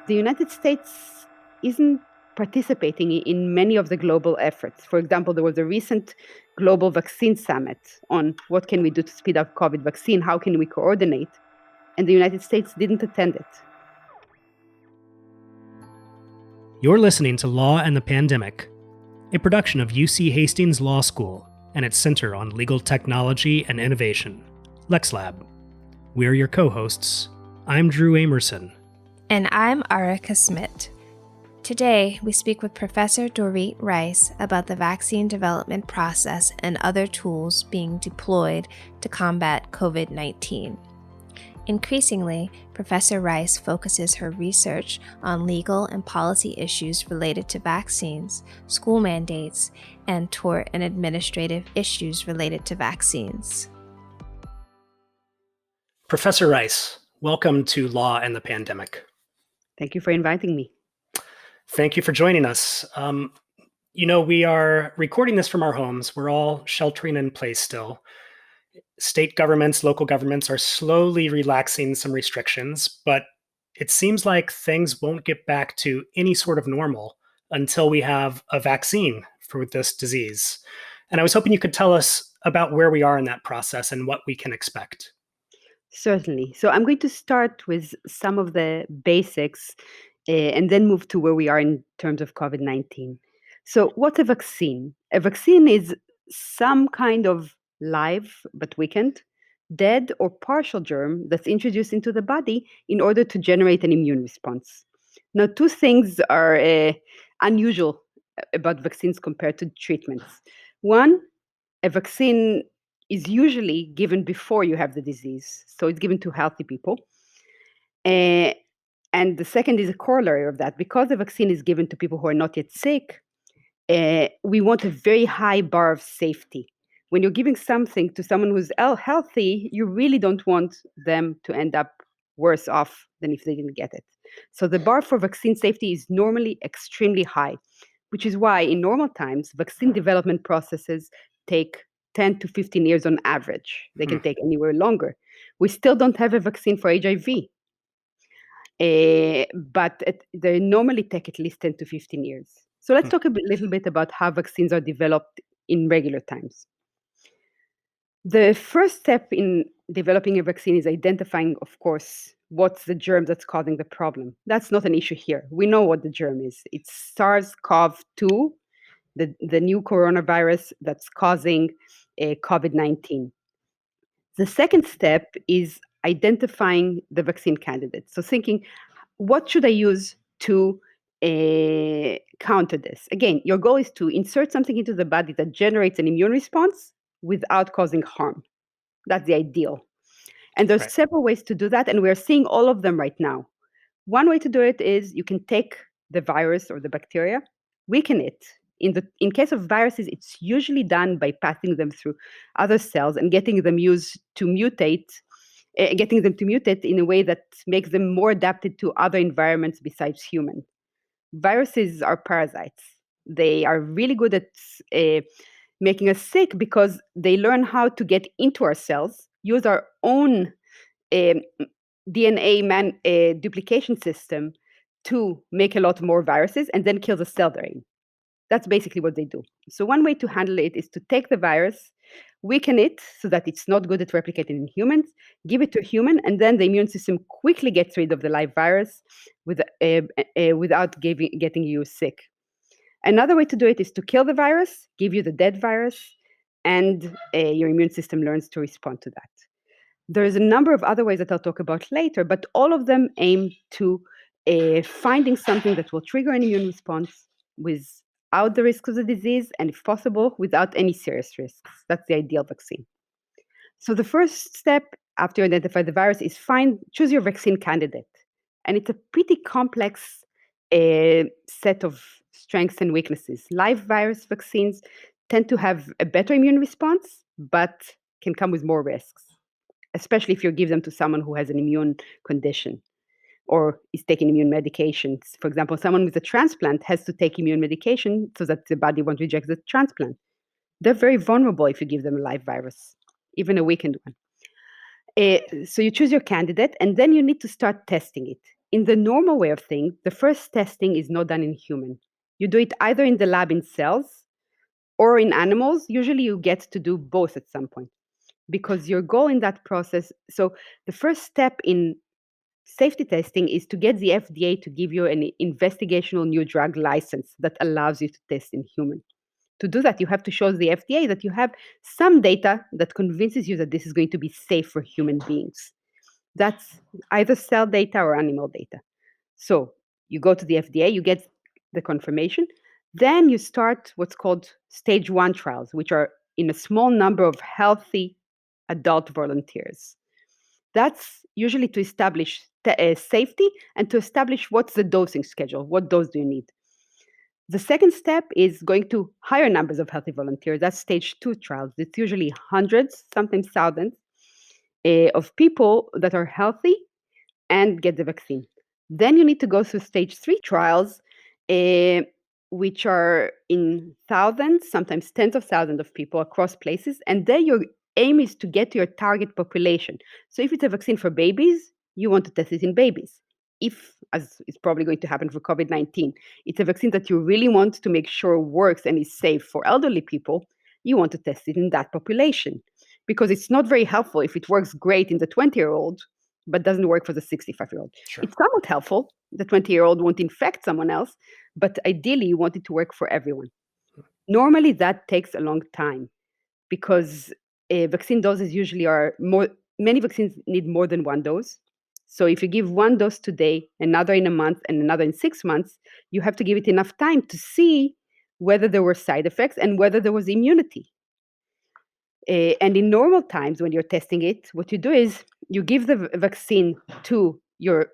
The United States isn't participating in many of the global efforts. For example, there was a recent global vaccine summit on what can we do to speed up COVID vaccine, how can we coordinate, and the United States didn't attend it. You're listening to Law and the Pandemic, a production of UC Hastings Law School and its Center on Legal Technology and Innovation, LexLab. We're your co-hosts. I'm Drew Amerson. And I'm Arika Smith. Today, we speak with Professor Dorit Reiss about the vaccine development process and other tools being deployed to combat COVID-19. Increasingly, Professor Reiss focuses her research on legal and policy issues related to vaccines, school mandates, and tort and administrative issues related to vaccines. Professor Reiss, welcome to Law and the Pandemic. Thank you for inviting me. Thank you for joining us. We are recording this from our homes. We're all sheltering in place still. State governments, local governments are slowly relaxing some restrictions, but it seems like things won't get back to any sort of normal until we have a vaccine for this disease. And I was hoping you could tell us about where we are in that process and what we can expect. Certainly. So I'm going to start with some of the basics and then move to where we are in terms of COVID-19. So what's a vaccine? A vaccine is some kind of live but weakened, dead or partial germ that's introduced into the body in order to generate an immune response. Now, two things are unusual about vaccines compared to treatments. One, a vaccine is usually given before you have the disease, so it's given to healthy people. And the second is a corollary of that. Because the vaccine is given to people who are not yet sick, we want a very high bar of safety. When you're giving something to someone who's healthy, you really don't want them to end up worse off than if they didn't get it. So the bar for vaccine safety is normally extremely high, which is why in normal times, vaccine development processes take 10 to 15 years on average. They can take anywhere longer. We still don't have a vaccine for HIV, but they normally take at least 10 to 15 years. So let's talk a little bit about how vaccines are developed in regular times. The first step in developing a vaccine is identifying, of course, what's the germ that's causing the problem. That's not an issue here. We know what the germ is. It's SARS-CoV-2, the new coronavirus that's causing COVID-19. The second step is identifying the vaccine candidate. So thinking, what should I use to counter this? Again, your goal is to insert something into the body that generates an immune response without causing harm. That's the ideal. And there's several ways to do that, and we're seeing all of them right now. One way to do it is you can take the virus or the bacteria, weaken it. In case of viruses, it's usually done by passing them through other cells and getting them to mutate in a way that makes them more adapted to other environments besides human. Viruses are parasites. They are really good at making us sick because they learn how to get into our cells, use our own DNA duplication system to make a lot more viruses and then kill the cell they're in. That's basically what they do. So one way to handle it is to take the virus, weaken it so that it's not good at replicating in humans, give it to a human, and then the immune system quickly gets rid of the live virus without getting you sick. Another way to do it is to kill the virus, give you the dead virus, and your immune system learns to respond to that. There's a number of other ways that I'll talk about later, but all of them aim to finding something that will trigger an immune response without the risk of the disease, and if possible, without any serious risks. That's the ideal vaccine. So the first step after you identify the virus is choose your vaccine candidate. And it's a pretty complex set of strengths and weaknesses. Live virus vaccines tend to have a better immune response, but can come with more risks, especially if you give them to someone who has an immune condition or is taking immune medications. For example, someone with a transplant has to take immune medication so that the body won't reject the transplant. They're very vulnerable if you give them a live virus, even a weakened one. So you choose your candidate, and then you need to start testing it. in the normal way of things, the first testing is not done in human. You do it either in the lab in cells or in animals. Usually you get to do both at some point because your goal in that process. So the first step in safety testing is to get the FDA to give you an investigational new drug license that allows you to test in human. To do that, you have to show the FDA that you have some data that convinces you that this is going to be safe for human beings. That's either cell data or animal data. So you go to the FDA, you get the confirmation, then you start what's called stage 1 trials, which are in a small number of healthy adult volunteers. That's usually to establish safety and to establish what's the dosing schedule, what dose do you need. The second step is going to higher numbers of healthy volunteers. That's stage 2 trials. It's usually hundreds, sometimes thousands of people that are healthy and get the vaccine. Then you need to go through stage 3 trials, which are in thousands, sometimes tens of thousands of people across places. And there your aim is to get to your target population. So if it's a vaccine for babies, you want to test it in babies. If, as is probably going to happen for COVID-19, it's a vaccine that you really want to make sure works and is safe for elderly people, you want to test it in that population. Because it's not very helpful if it works great in the 20-year-old, but doesn't work for the 65-year-old. Sure. It's somewhat helpful. The 20-year-old won't infect someone else, but ideally you want it to work for everyone. Normally that takes a long time because vaccine doses usually are more, many vaccines need more than one dose. So if you give one dose today, another in a month, and another in 6 months, you have to give it enough time to see whether there were side effects and whether there was immunity. And in normal times, when you're testing it, what you do is you give the vaccine to your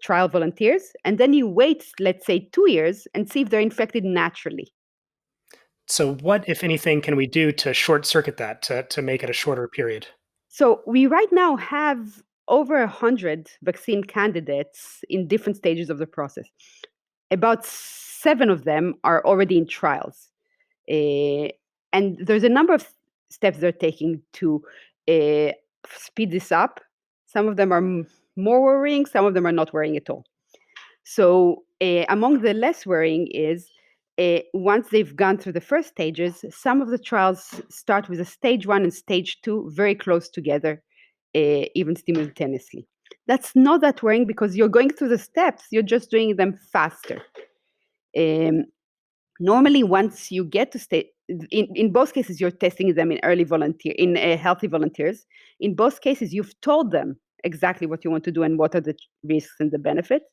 trial volunteers, and then you wait, let's say, 2 years and see if they're infected naturally. So what, if anything, can we do to short circuit that, to make it a shorter period? So we right now have over 100 vaccine candidates in different stages of the process. About 7 of them are already in trials. And there's a number of steps they're taking to speed this up. Some of them are more worrying, some of them are not worrying at all. So among the less worrying is once they've gone through the first stages, some of the trials start with a stage 1 and stage 2 very close together, even simultaneously. That's not that worrying because you're going through the steps, you're just doing them faster. Normally, once you get to stage, in both cases, you're testing them in healthy volunteers. In both cases, you've told them exactly what you want to do and what are the risks and the benefits.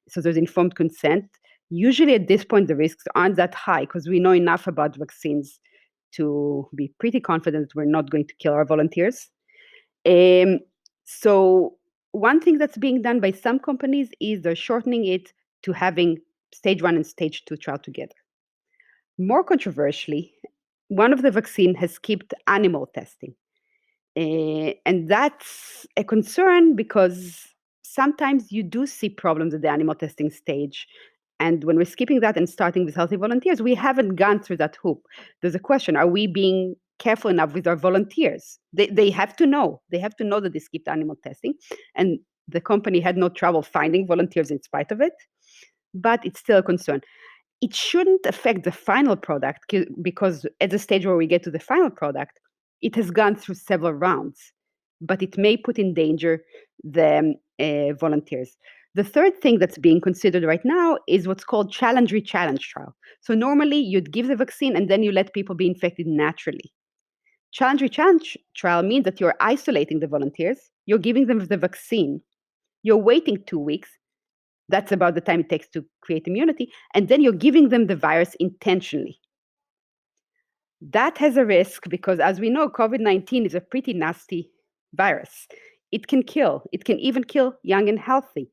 So there's informed consent. Usually at this point, the risks aren't that high because we know enough about vaccines to be pretty confident we're not going to kill our volunteers. So one thing that's being done by some companies is they're shortening it to having stage 1 and stage 2 trial together. More controversially, one of the vaccine has skipped animal testing. And that's a concern because sometimes you do see problems at the animal testing stage. And when we're skipping that and starting with healthy volunteers, we haven't gone through that hoop. There's a question, are we being careful enough with our volunteers? They have to know. They have to know that they skipped animal testing. And the company had no trouble finding volunteers in spite of it. But it's still a concern. It shouldn't affect the final product because at the stage where we get to the final product, it has gone through several rounds, but it may put in danger the volunteers. The third thing that's being considered right now is what's called challenge-re-challenge trial. So normally you'd give the vaccine and then you let people be infected naturally. Challenge-re-challenge trial means that you're isolating the volunteers, you're giving them the vaccine, you're waiting 2 weeks, that's about the time it takes to create immunity. And then you're giving them the virus intentionally. That has a risk because, as we know, COVID-19 is a pretty nasty virus. It can kill. It can even kill young and healthy.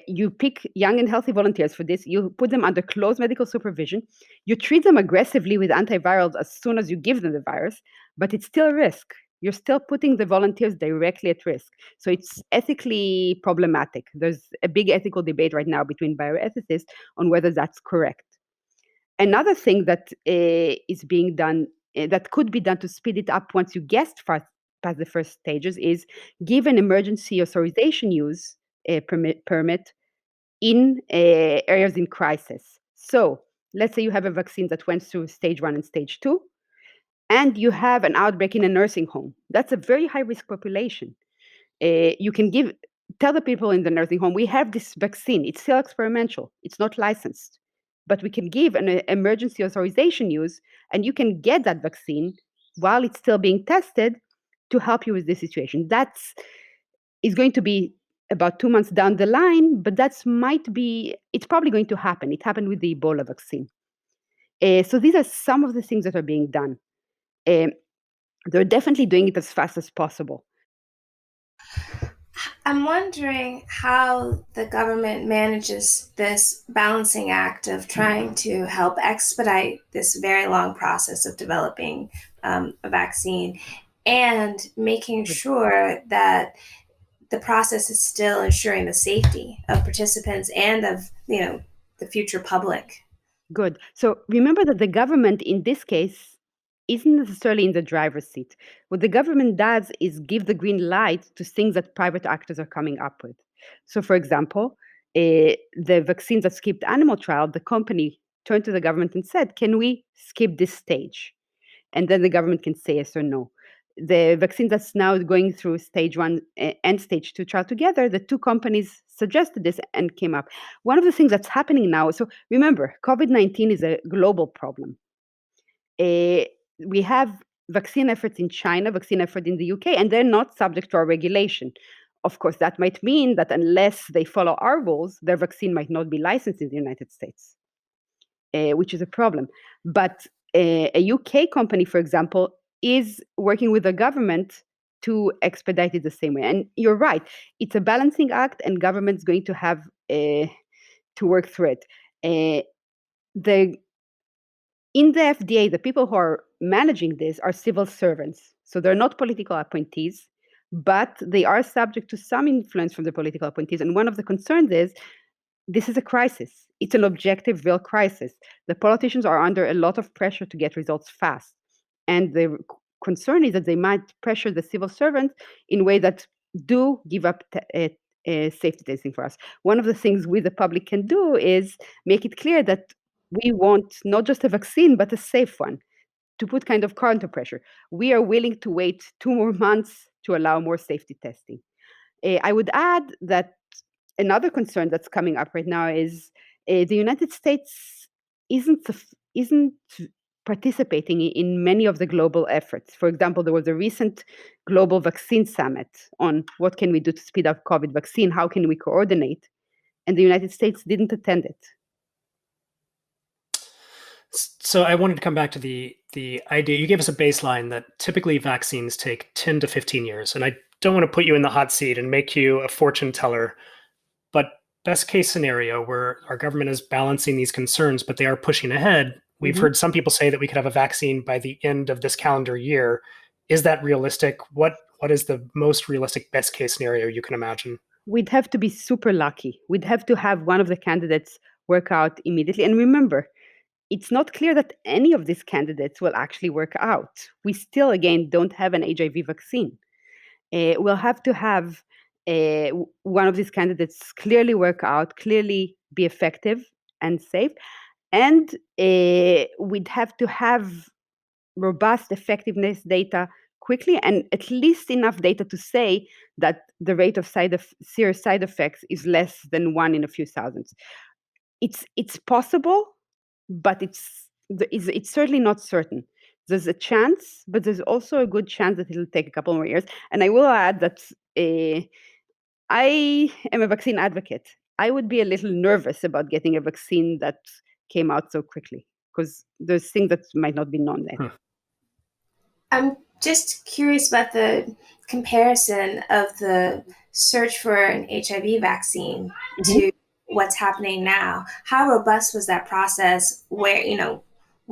You pick young and healthy volunteers for this. You put them under close medical supervision. You treat them aggressively with antivirals as soon as you give them the virus, but it's still a risk. You're still putting the volunteers directly at risk. So it's ethically problematic. There's a big ethical debate right now between bioethicists on whether that's correct. Another thing that is being done, that could be done to speed it up once you get past the first stages, is give an emergency authorization use permit in areas in crisis. So let's say you have a vaccine that went through stage 1 and stage 2, and you have an outbreak in a nursing home. That's a very high-risk population. You can tell the people in the nursing home, we have this vaccine. It's still experimental. It's not licensed. But we can give an emergency authorization use, and you can get that vaccine while it's still being tested to help you with this situation. Is going to be about 2 months down the line, but it's probably going to happen. It happened with the Ebola vaccine. So these are some of the things that are being done. They're definitely doing it as fast as possible. I'm wondering how the government manages this balancing act of trying to help expedite this very long process of developing a vaccine and making sure that the process is still ensuring the safety of participants and of the future public. Good. So remember that the government in this case isn't necessarily in the driver's seat. What the government does is give the green light to things that private actors are coming up with. So, for example, the vaccines that skipped animal trial, the company turned to the government and said, can we skip this stage? And then the government can say yes or no. The vaccine that's now going through stage 1 and stage 2 trial together, the two companies suggested this and came up. One of the things that's happening now, so remember, COVID-19 is a global problem. We have vaccine efforts in China, vaccine effort in the UK, and they're not subject to our regulation. Of course, that might mean that unless they follow our rules, their vaccine might not be licensed in the United States, which is a problem. But a UK company, for example, is working with the government to expedite it the same way. And you're right, it's a balancing act, and government's going to have to work through it. In the FDA, the people who are managing this are civil servants. So they're not political appointees, but they are subject to some influence from the political appointees. And one of the concerns is this is a crisis. It's an objective, real crisis. The politicians are under a lot of pressure to get results fast. And the concern is that they might pressure the civil servants in a way that do give up safety testing for us. One of the things we, the public, can do is make it clear that we want not just a vaccine, but a safe one, to put kind of counter pressure. We are willing to wait 2 more months to allow more safety testing. I would add that another concern that's coming up right now is the United States isn't participating in many of the global efforts. For example, there was a recent global vaccine summit on what can we do to speed up COVID vaccine, how can we coordinate, and the United States didn't attend it. So I wanted to come back to the idea. You gave us a baseline that typically vaccines take 10 to 15 years. And I don't want to put you in the hot seat and make you a fortune teller, but best case scenario where our government is balancing these concerns, but they are pushing ahead. We've heard some people say that we could have a vaccine by the end of this calendar year. Is that realistic? What is the most realistic best case scenario you can imagine? We'd have to be super lucky. We'd have to have one of the candidates work out immediately. And remember, it's not clear that any of these candidates will actually work out. We still, again, don't have an HIV vaccine. We'll have to have one of these candidates clearly work out, clearly be effective and safe. And we'd have to have robust effectiveness data quickly, and at least enough data to say that the rate of serious side effects is less than 1 in a few thousands. It's possible, but it's certainly not certain. There's a chance, but there's also a good chance that it'll take a couple more years. And I will add that I am a vaccine advocate. I would be a little nervous about getting a vaccine that came out so quickly, because there's things that might not be known yet. I'm just curious about the comparison of the search for an HIV vaccine to what's happening now. How robust was that process? Where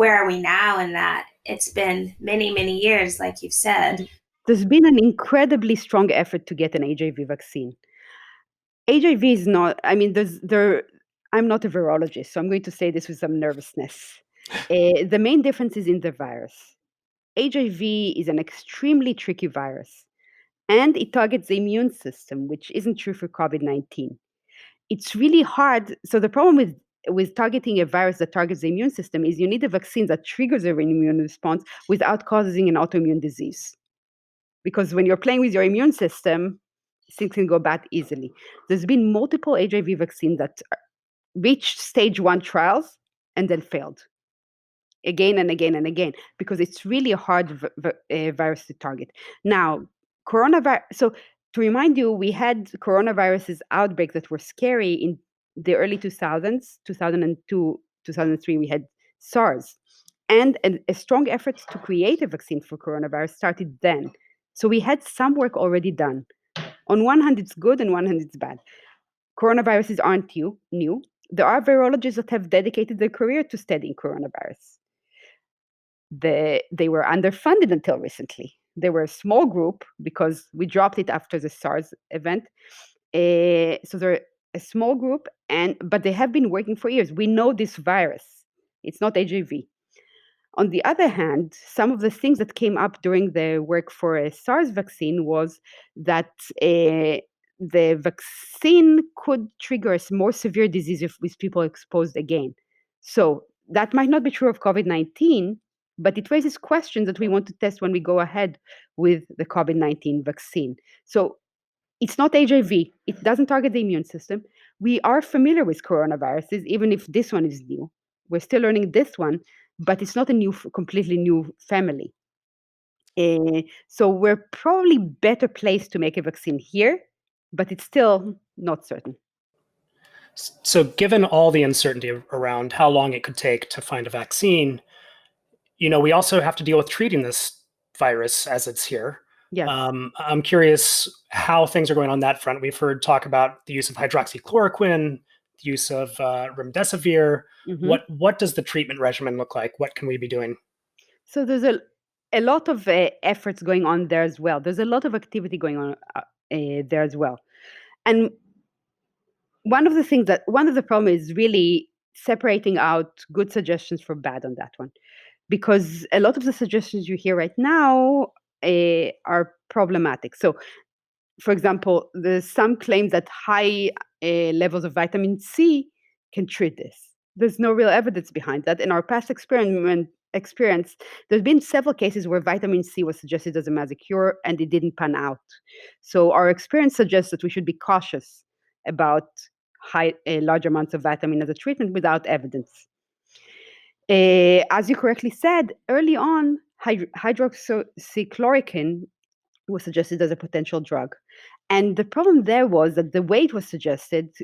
are we now in that? It's been many, many years, like you've said. There's been an incredibly strong effort to get an HIV vaccine. HIV is not, I'm not a virologist, so I'm going to say this with some nervousness. The main difference is in the virus. HIV is an extremely tricky virus, and it targets the immune system, which isn't true for COVID-19. it's really hard. So the problem with targeting a virus that targets the immune system is you need a vaccine that triggers an immune response without causing an autoimmune disease. Because when you're playing with your immune system, things can go bad easily. There's been multiple HIV vaccines that reached stage 1 trials and then failed again and again and again, because it's really a hard virus to target. Now, coronavirus. So to remind you, we had coronaviruses outbreaks that were scary in the early 2000s, 2002, 2003. We had SARS, and a strong effort to create a vaccine for coronavirus started then. So we had some work already done. On one hand, it's good, and on one hand, it's bad. Coronaviruses aren't new. There are virologists that have dedicated their career to studying coronavirus. They were underfunded until recently. They were a small group because we dropped it after the SARS event. So they're a small group, but they have been working for years. We know this virus. It's not HIV. On the other hand, some of the things that came up during the work for a SARS vaccine was that the vaccine could trigger a more severe disease with people exposed again. So that might not be true of COVID-19, but it raises questions that we want to test when we go ahead with the COVID-19 vaccine. So it's not HIV. It doesn't target the immune system. We are familiar with coronaviruses, even if this one is new. We're still learning this one, but it's not a completely new family. So we're probably better placed to make a vaccine here, but it's still not certain. So given all the uncertainty around how long it could take to find a vaccine, we also have to deal with treating this virus as it's here. Yes. I'm curious how things are going on that front. We've heard talk about the use of hydroxychloroquine, the use of remdesivir. Mm-hmm. What does the treatment regimen look like? What can we be doing? So there's a lot of efforts going on there as well. There's a lot of activity going on there as well. And one of the problems is really separating out good suggestions from bad on that one, because a lot of the suggestions you hear right now are problematic. So, for example, there's some claims that high levels of vitamin C can treat this. There's no real evidence behind that. In our past experience, there's been several cases where vitamin C was suggested as a magic cure and it didn't pan out. So our experience suggests that we should be cautious about large amounts of vitamin as a treatment without evidence. As you correctly said, early on, hydroxychloroquine was suggested as a potential drug. And the problem there was that the way it was suggested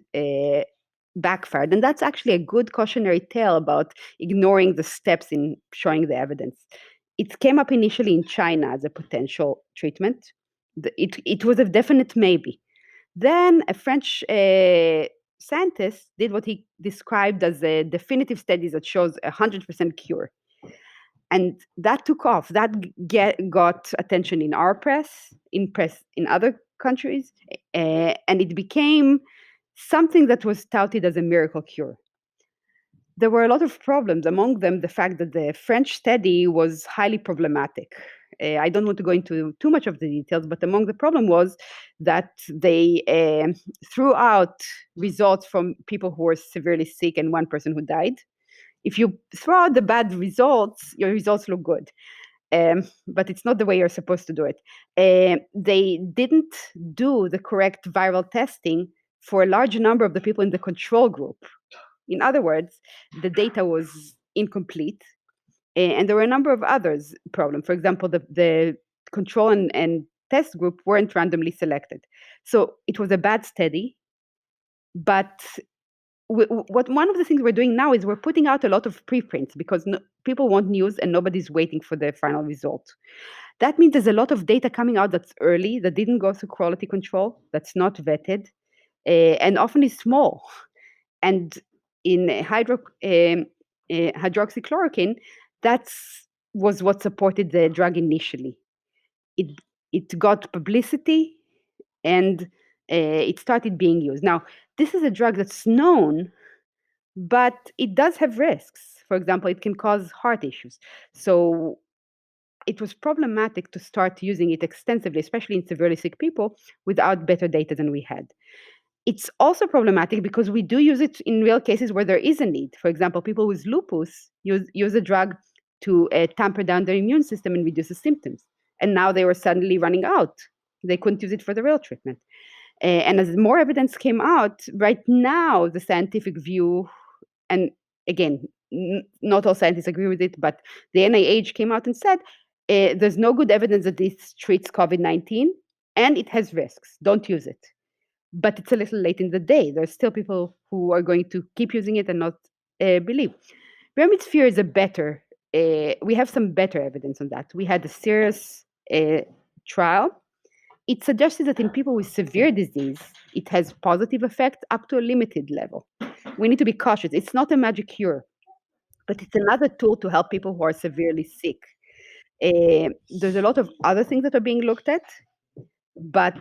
backfired. And that's actually a good cautionary tale about ignoring the steps in showing the evidence. It came up initially in China as a potential treatment. It was a definite maybe. Then a French scientist did what he described as a definitive study that shows 100% cure. And that took off. That got attention in our press, in other countries, and it became something that was touted as a miracle cure. There were a lot of problems, among them the fact that the French study was highly problematic. I don't want to go into too much of the details, but among the problem was that they threw out results from people who were severely sick and one person who died. If you throw out the bad results, your results look good. But it's not the way you're supposed to do it. They didn't do the correct viral testing for a large number of the people in the control group. In other words, the data was incomplete. And there were a number of others problems. For example, the control and test group weren't randomly selected. So it was a bad study. But one of the things we're doing now is we're putting out a lot of preprints because people want news and nobody's waiting for the final result. That means there's a lot of data coming out that's early, that didn't go through quality control, that's not vetted, and often is small. And in hydroxychloroquine, that was what supported the drug initially. It got publicity and it started being used. Now, this is a drug that's known, but it does have risks. For example, it can cause heart issues. So it was problematic to start using it extensively, especially in severely sick people, without better data than we had. it's also problematic because we do use it in real cases where there is a need. For example, people with lupus use a drug to tamper down their immune system and reduce the symptoms. And now they were suddenly running out. They couldn't use it for the real treatment. And as more evidence came out, right now, the scientific view, and again, not all scientists agree with it, but the NIH came out and said, there's no good evidence that this treats COVID-19 and it has risks. Don't use it. But it's a little late in the day. There's still people who are going to keep using it and not believe. Remdesivir is a better, we have some better evidence on that. We had a serious trial. It suggested that in people with severe disease, it has positive effect up to a limited level. We need to be cautious. It's not a magic cure, but it's another tool to help people who are severely sick. There's a lot of other things that are being looked at, but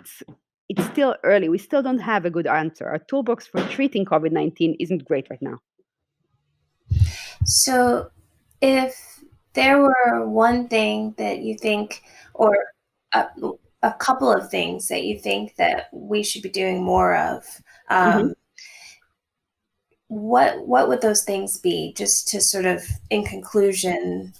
it's still early. We still don't have a good answer. Our toolbox for treating COVID-19 isn't great right now. So if there were one thing that you think, or a couple of things that you think that we should be doing more of, what would those things be, just to sort of, in conclusion,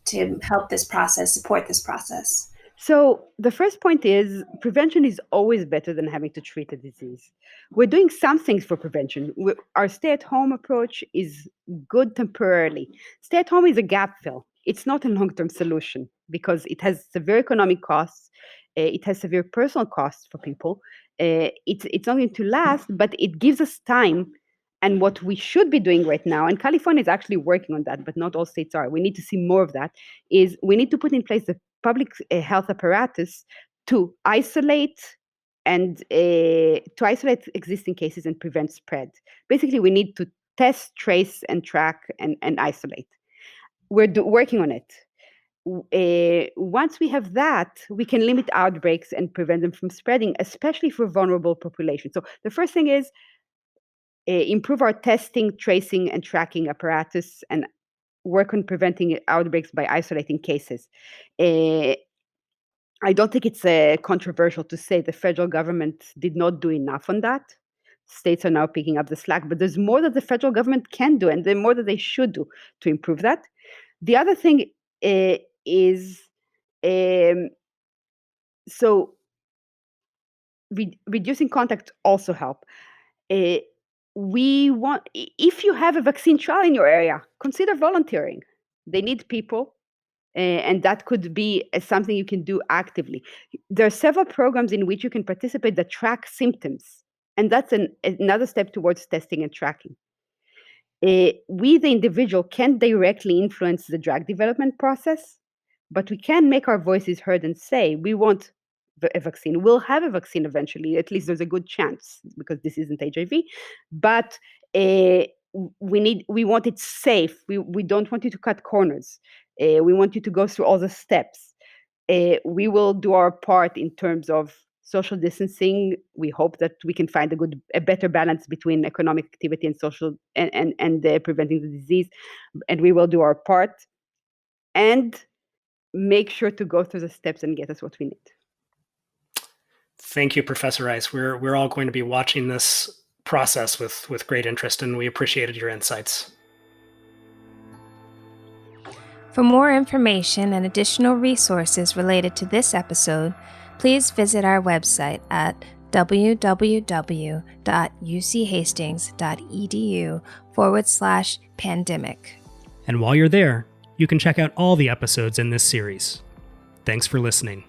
to help this process, support this process? So the first point is prevention is always better than having to treat a disease. We're doing some things for prevention. Our stay-at-home approach is good temporarily. Stay-at-home is a gap fill. It's not a long-term solution because it has severe economic costs. It has severe personal costs for people. It's not going to last, but it gives us time. And what we should be doing right now, and California is actually working on that, but not all states are. We need to see more of that, is we need to put in place the public health apparatus to isolate existing cases and prevent spread. Basically, we need to test, trace, and track and isolate. We're working on it. Once we have that, we can limit outbreaks and prevent them from spreading, especially for vulnerable populations. So the first thing is improve our testing, tracing, and tracking apparatus and work on preventing outbreaks by isolating cases. I don't think it's controversial to say the federal government did not do enough on that. States are now picking up the slack, but there's more that the federal government can do, and there's more that they should do to improve that. The other thing is reducing contact also help. If you have a vaccine trial in your area, consider volunteering. They need people, and that could be something you can do actively. There are several programs in which you can participate that track symptoms, and that's another step towards testing and tracking. We, the individual, can't directly influence the drug development process, but we can make our voices heard and say, we want a vaccine. We'll have a vaccine eventually. At least there's a good chance because this isn't HIV. But we want it safe. We don't want you to cut corners. We want you to go through all the steps. We will do our part in terms of social distancing. We hope that we can find a better balance between economic activity and social and preventing the disease. And we will do our part and make sure to go through the steps and get us what we need. Thank you, Professor Reiss. We're all going to be watching this process with great interest, and we appreciated your insights. For more information and additional resources related to this episode, please visit our website at www.uchastings.edu/pandemic. And while you're there, you can check out all the episodes in this series. Thanks for listening.